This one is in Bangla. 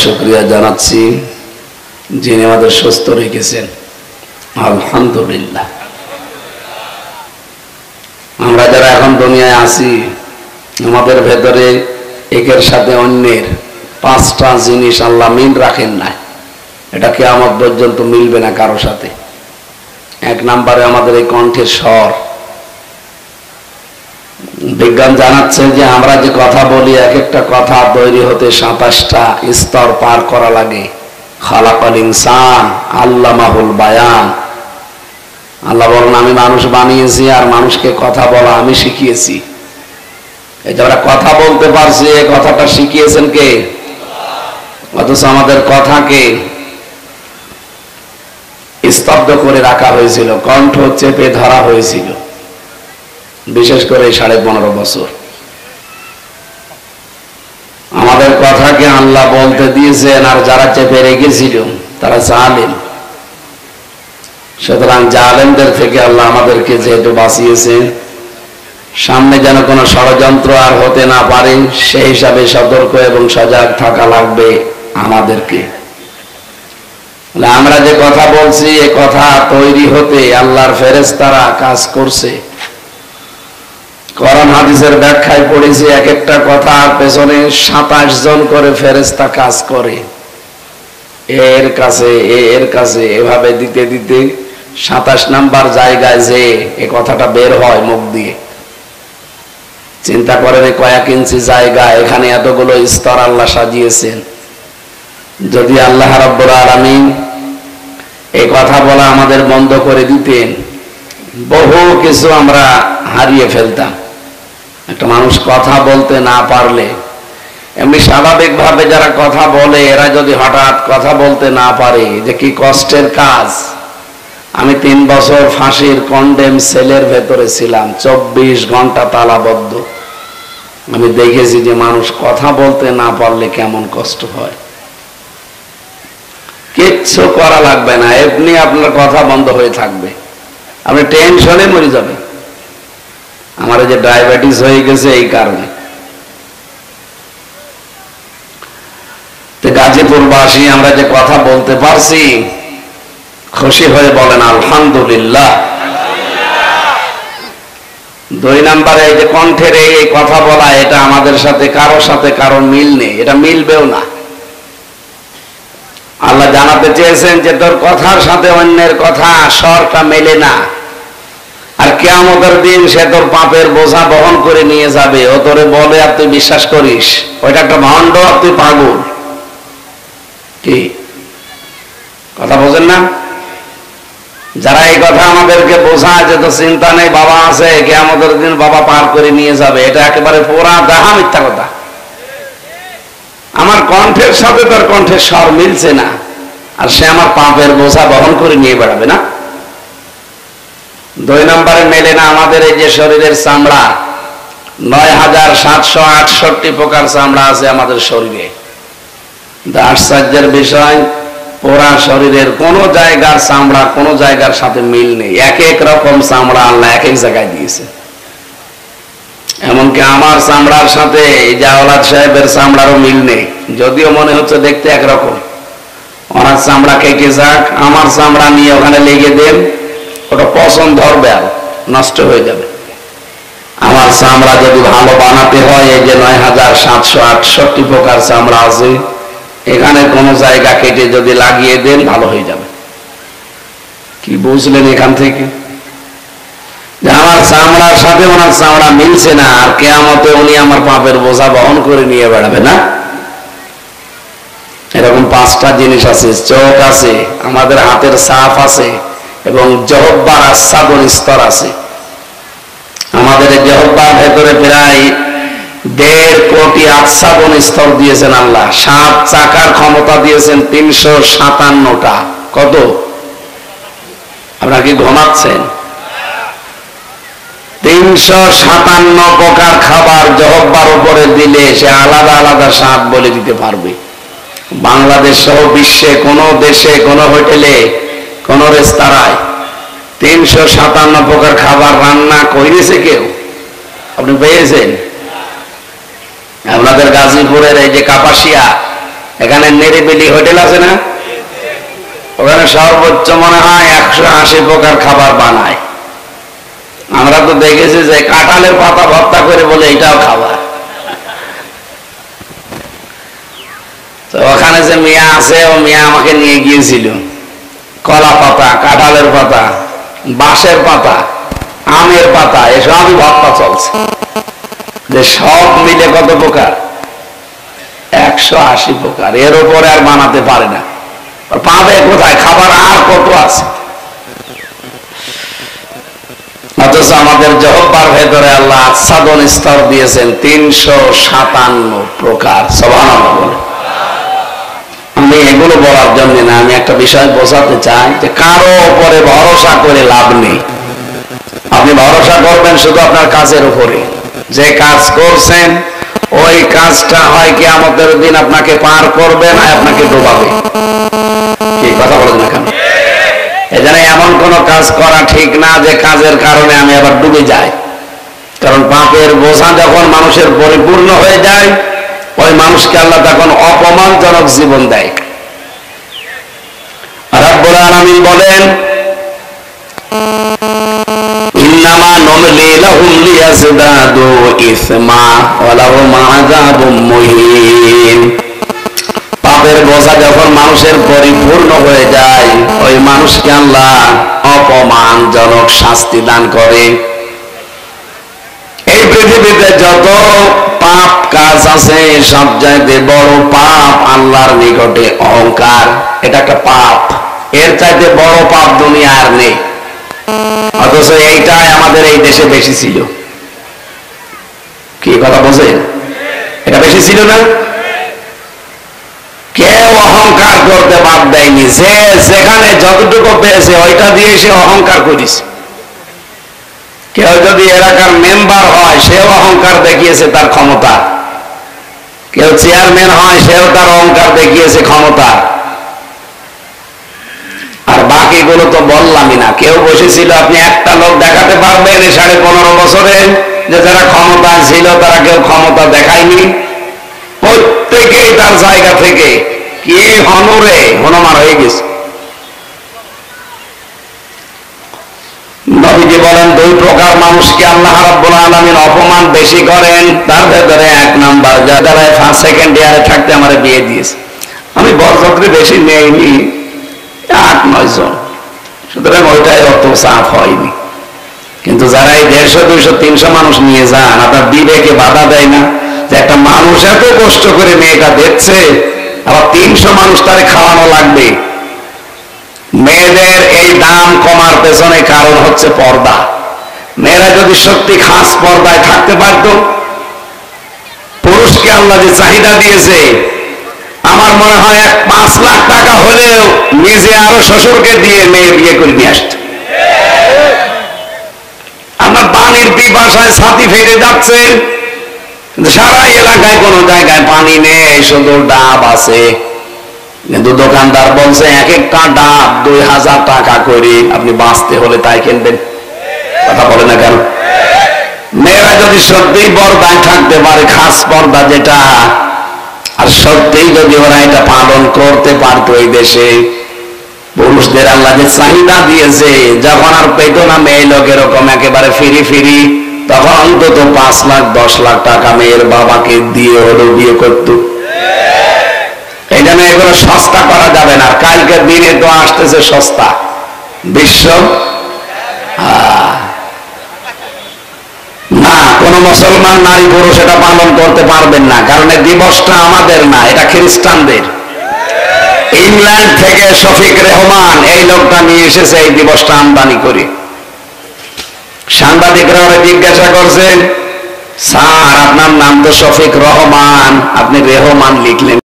শুকরিয়া জানাচ্ছি যিনি আমাদের সুস্থ রেখেছেন। আলহামদুলিল্লাহ। আমরা যারা এখন দুনিয়ায় আছি, আমাদের ভেতরে একের সাথে অন্যের 5টা জিনিস আল্লাহ মিল রাখেন না। এটা কিয়ামত পর্যন্ত মিলবে না কারো সাথে। 1 নম্বরে আমাদের এই কণ্ঠের স্বর। বিজ্ঞান জানাচ্ছে যে আমরা যে কথা বলি, এক একটা কথা তৈরি হতে 27টা স্তর পার করা লাগে। খালাকাল ইনসান আল্লামাহুল বায়ান। আল্লাহ বলেন, আমি মানুষ বানিয়েছি আর মানুষকে কথা বলা আমি শিখিয়েছি। এই যে আমরা কথা বলতে পারছি, এই কথাটা শিখিয়েছেন কে? অথচ আমাদের কথাকে স্তব্ধ করে রাখা হয়েছিল, কণ্ঠ চেপে ধরা হয়েছিল, বিশেষ করে 15.5 বছর। আমাদের কথাকে আল্লাহ বলতে দিয়েছেন, আর যারা চেপে রেখেছিল তারা জালেম। সুতরাং জালেমদের থেকে আল্লাহ আমাদেরকে যেহেতু বাঁচিয়েছেন, সামনে যেন কোনো ষড়যন্ত্র আর হতে না পারে, সেই হিসাবে সতর্ক এবং সজাগ থাকা লাগবে আমাদেরকে। আমরা যে কথা বলছি, এ কথা তৈরি হতে আল্লাহর ফেরেশতারা কাজ করছে। কোরআন হাদিসের ব্যাখ্যায় পড়েছি, এক একটা কথার পেছনে 27 জন করে ফেরেশতা কাজ করে। এর কাছে এভাবে দিতে দিতে 27 নাম্বার জায়গায় যে এ কথাটা বের হয় মুখ দিয়ে। চিন্তা করেন, কয়েক ইঞ্চি জায়গা, এখানে এতগুলো স্তর আল্লাহ সাজিয়েছেন। যদি আল্লাহ রাব্বুল আলামিন এই কথা বলা আমাদের বন্ধ করে দিতেন, বহু কিছু আমরা হারিয়ে ফেলতাম। একটা মানুষ কথা বলতে না পারলে, এমনি স্বাভাবিকভাবে যারা কথা বলে, এরা যদি হঠাৎ কথা বলতে না পারে, যে কি কষ্টের কাজ। আমি 3 বছর ফাঁসির কন্ডেম সেলের ভেতরে ছিলাম, 24 ঘন্টা তালাবদ্ধ। আমি দেখেছি যে মানুষ কথা বলতে না পারলে কেমন কষ্ট হয়। কিচ্ছু করা লাগবে না, এমনি আপনার কথা বন্ধ হয়ে থাকবে, আপনি টেনশনে মরে যাবেন। আমার যে ডায়াবেটিস হয়ে গেছে এই কারণে। গাজীপুরবাসী আমরা যে কথা বলতে পারছি, খুশি হয়ে বলেন আলহামদুলিল্লাহ। 2 নম্বরে এই যে কণ্ঠের এই কথা বলা, এটা আমাদের সাথে কারো মিল নেই, এটা মিলবেও না। আল্লাহ জানাতে চেয়েছেন যে তোর কথার সাথে অন্যের কথা স্বরটা মেলে না, আর কিয়ামতের দিন সে তোর পাপের বোঝা বহন করে নিয়ে যাবে। ও তোরে বলে আর তুই বিশ্বাস করিস, ওইটা একটা ভণ্ড, আর তুই পাগল। কি কথা বোঝেন না? যারা এই কথা আমাদেরকে বোঝায় যে তো চিন্তা নেই, বাবা আছে, কিয়ামতের দিন বাবা পার করে নিয়ে যাবে, এটা একেবারে পুরা দাহা মিথ্যা কথা। আমার কণ্ঠের সাথে তার কণ্ঠের স্বর মিলছে না, আর সে আমার পাপের বোঝা বহন করে নিয়ে বেড়াবে না। 2 নম্বরে মেলে না আমাদের এই যে শরীরের চামড়া। 9768 প্রকার চামড়া আছে আমাদের শরীরে। আশ্চর্যের বিষয়, পুরা শরীরের কোন জায়গার চামড়া কোন জায়গার সাথে মিল নেই। এক এক রকম চামড়া আল্লাহ এক এক জায়গায় দিয়েছে। এমনকি আমার চামড়ার সাথে এই যে আওলাদ সাহেবের চামড়ারও মিল নেই, যদিও মনে হচ্ছে দেখতে একরকম। ওনার চামড়া কেটে যাক, আমার চামড়া নিয়ে ওখানে লেগে দেন, ওটা পছন্দ ধরবে আর নষ্ট হয়ে যাবে। আমার চামড়া যদি ভালো বানাতে হয়, এই যে 9768 প্রকার চামড়া আছে, এখানে কোন জায়গা কেটে যদি লাগিয়ে দেন ভালো হয়ে যাবে। কি বুঝলেন এখান থেকে? যে আমার চামড়ার সাথে ওনার চামড়া মিলছে না, আর কিয়ামতে উনি আমার পাপের বোঝা বহন করে নিয়ে বেড়াবে না। এরকম 5টা জিনিস আছে। চোখ আছে, আমাদের হাতের ছাপ আছে, এবং জহব্বার আচ্ছাদন স্তর আছে। আমাদের জিহ্বার ভেতরে প্রায় 1.5 কোটি আচ্ছাদন স্তর দিয়েছেন আল্লাহ। 7 চাকার ক্ষমতা দিয়েছেন 357টা। কত? আপনারা কি ঘুমাচ্ছেন? 357 প্রকার খাবার জিহ্বার উপরে দিলে সে আলাদা আলাদা স্বাদ বলে দিতে পারবে। বাংলাদেশ সহ বিশ্বে কোন দেশে, কোন হোটেলে, কোন রেস্তোরাঁয় 357 প্রকার খাবার রান্না করেছে কেউ? আপনি পেয়েছেন? আপনাদের গাজীপুরের এই যে কাপাসিয়া, এখানে নিরিবিলি হোটেল আছে না, ওখানে সর্বোচ্চ মনে হয় 180 প্রকার খাবার বানায়। আমরা তো দেখেছি যে কাঁঠালের পাতা ভর্তা করে বলে এটাও খাবার। তো ওখানে যে মিয়া আছে, ও মিয়া আমাকে নিয়ে গিয়েছিল। কলা পাতা, কাঁঠালের পাতা, বাঁশের পাতা, আমের পাতা, এসবই ভর্তা চলছে। যে সব মিলে কত প্রকার? 180 প্রকার। এর উপরে আর বানাতে পারে না। পাবে কোথায়? খাবার আর কত আছে। অথচ আমাদের জহব্বার ভেতরে আল্লাহ আচ্ছাদন স্তর দিয়েছেন 357 প্রকার। সুবহানাল্লাহ বলে। আমি এগুলো বলার জন্য না, আমি একটা বিষয় বোঝাতে চাই যে কারো উপরে ভরসা করে লাভ নেই। আপনি ভরসা করবেন শুধু আপনার কাজের উপরে। যে কাজ করছেন ওই কাজটা হয় কিয়ামতের দিন আপনাকে পার করবে না আপনাকে ডোবাবে। কি কথা বলেন না কেন? এজন্য এমন কোন কাজ করা ঠিক না যে কাজের কারণে আমি আবার ডুবে যাই। কারণ পাপের বোঝা যখন মানুষের পরিপূর্ণ হয়ে যায়, ওই মানুষকে আল্লাহ তখন অপমানজনক জীবন দেয়। রব্বুল আলামিন বলেন, ইন্নামা নুমলি লাহুম লিয়াজদাদু ইসমা ওয়া লাহুম আযাবুম মুহিন। পাপের বোঝা যখন মানুষের পরিপূর্ণ হয়ে যায়, ওই মানুষকে আল্লাহ অপমানজনক শাস্তি দান করে। এই পৃথিবীতে যত পাপ কাজ আছে, সব চাইতে বড় পাপ আল্লাহর নিকটে অহংকার। এটা একটা পাপ, এর চাইতে বড় পাপ দুনিয়া আর নেই। অথচ এইটাই আমাদের এই দেশে বেশি ছিল। কি কথা বোঝেন? এটা বেশি ছিল না? কেউ অহংকার করতে বাদ দেয়নি। যে যেখানে যতটুকু পেয়েছে ওইটা দিয়ে সে অহংকার করিস। কেউ যদি এলাকার মেম্বার হয়, সেও অহংকার দেখিয়েছে তার ক্ষমতা। কেউ চেয়ারম্যান হয়, সেও তার অহংকার দেখিয়েছে ক্ষমতা। আর বাকিগুলো তো বললামই না। কেউ বসেছিল, আপনি একটা লোক দেখাতে পারবেন এই 15.5 বছরে যে যারা ক্ষমতা ছিল তারা কেউ ক্ষমতা দেখায়নি? প্রত্যেকেই তার জায়গা থেকে কি হনরে হনমার হয়ে গেছে। নবীজি বলেন, 2 প্রকার মানুষকে আল্লাহ রাব্বুল আলামিন অপমান বেশি করেন। তার ভেতরে 1 নাম্বার, যারা ফার্স্ট সেকেন্ড ইয়ারে থাকতে আমার বিয়ে দিয়েছে। আমি বরযাত্রী বেশি নেইনি, 8-9 জন, সুতরাং ওইটাই অত চাপ হয়নি। কিন্তু যারা এই 150, 200, 300 মানুষ নিয়ে যান, আপনার বিবেকে বাধা দেয় না যে একটা মানুষ এত কষ্ট করে মেয়েটা দেখছে, আবার 300 মানুষ তারে খাওয়ানো লাগবে? মেয়েদের এই দাম কমার পেছনে কারণ হচ্ছে পর্দা। মেয়েরা যদি সত্যি খাস পর্দায় থাকতে পারত, পুরুষকে আল্লাহ যে চাহিদা দিয়েছে, আমার মনে হয় 5 লাখ টাকা হলেও নিজে আরো শ্বশুরকে দিয়ে মেয়ে বিয়ে করে নিয়ে আসত। আমরা পানির পিপাসায় ছাতি ফেটে যাচ্ছে, কিন্তু সারা এলাকায় কোন জায়গায় পানি নেই, শুধু ডাব আছে। কিন্তু দোকানদার বলছে এক একটা ডাব 2000 টাকা করে, আপনি বাঁচতে হলে তাই কিনবেন। কথা বলে না কেন? মেয়েরা যদি সত্যিই পর্দায় থাকতে পারে, খাস পর্দা যেটা, আর সত্যিই যদি ওরা এটা পালন করতে পারতো, এই দেশে পুরুষদের আল্লাহ যে চাহিদা দিয়েছে, যখন আর পেত না মেয়ে লোক এরকম একেবারে ফিরি, তখন অন্তত 5 লাখ 10 লাখ টাকা মেয়ের বাবাকে দিয়ে হলো বিয়ে করত। এই জন্য এগুলো সস্তা করা যাবে না। কালকের দিনে তো আসতেছে সস্তা বিশ্ব। না, কোন মুসলমান নারী পুরুষ এটা পালন করতে পারবেন না, কারণ এই দিবসটা আমাদের না, এটা খ্রিস্টানদের। ইংল্যান্ড থেকে শফিক রেহমান এই লোকটা নিয়ে এসেছে এই দিবসটা আমদানি করে। সাংবাদিকরা ওরা জিজ্ঞাসা করছেন, স্যার আপনার নাম তো শফিক রহমান, আপনি রেহমান লিখলেন